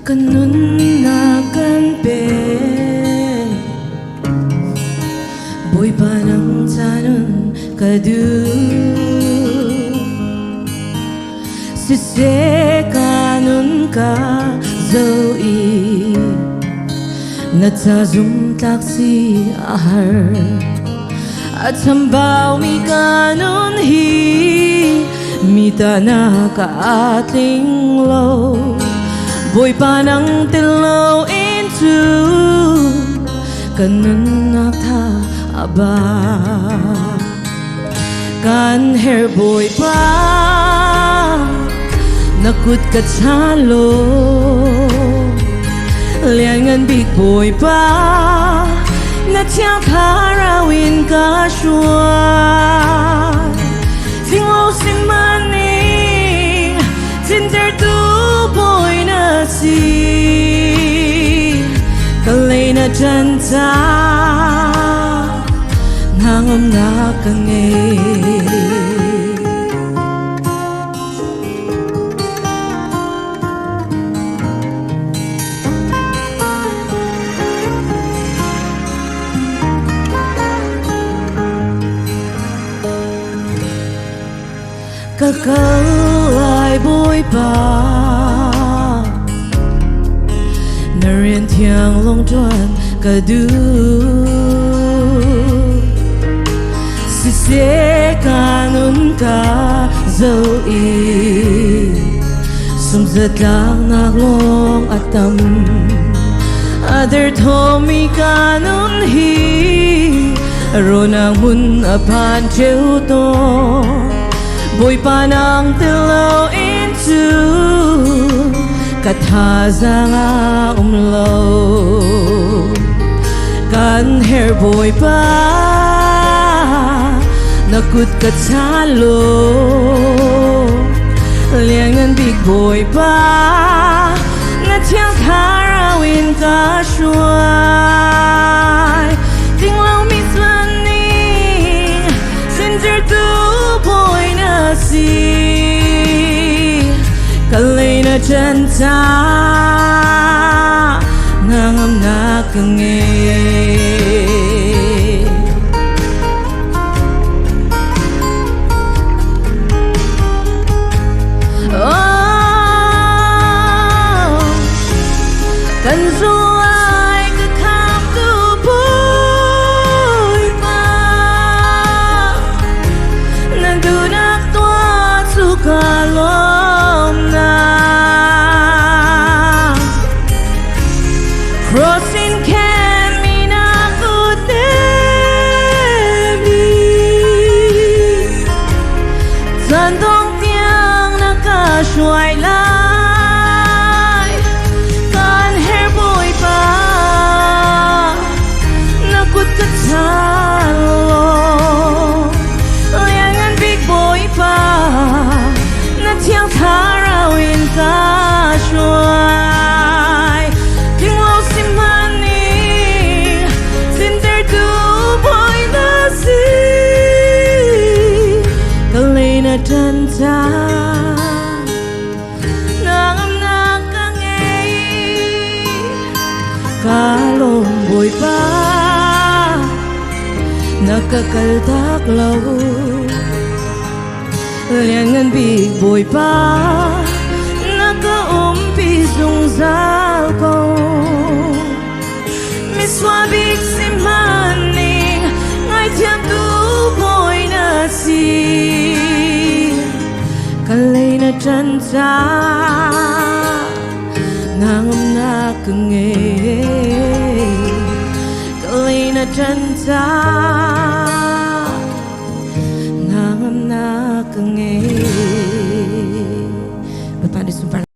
Ganun na ganpe Boy parang tanon kadu Sise kanun ka zoe Natazum taksi ahar At sambaw mi kanun hi Mita na ka ating low Boy panang tilaw into Kanun nakta aba Kan hair boy pa Nakut katsalo Liangan big boy pa Natyang karawin ka syuan Tinglaw si maning Tinder tu boy na si Kalay na janta Nangam na kangay Kakalay boy pa Narian tiang long chuan kadu Sise kanun ka zoe Sumzat lang naglong atam Other tomi kanun hi Aronang mun apan cheuto Boy panang tilaw into Kathaza nga umlaw Kan hair boy pa Nakut katsalo Liangan big boy pa Natyang karawin ka syuay Tinglaw mislaning Sinter tu boy na si Kalay na janta Nangam na kangay Oh Kanzo ay kakam tu boy pa Nandunak tua sukalom na Crossing kami na kutemi Sandong tiang nakashuay lay Kan hair boy pa Nakut katsalo Liangan big boy pa Natyang karawin ka syuay Tinglaw si maning Tinder tu boy na si Kalay na janta Nangam na kangay Kalong boy pa Nakakaltaklaw Liangan big boy pa Nakaumpisong zalpaw Miswabik si maning Ngay tiyang tu boy na si Kalay na janta Nangam na kangay Kalay na janta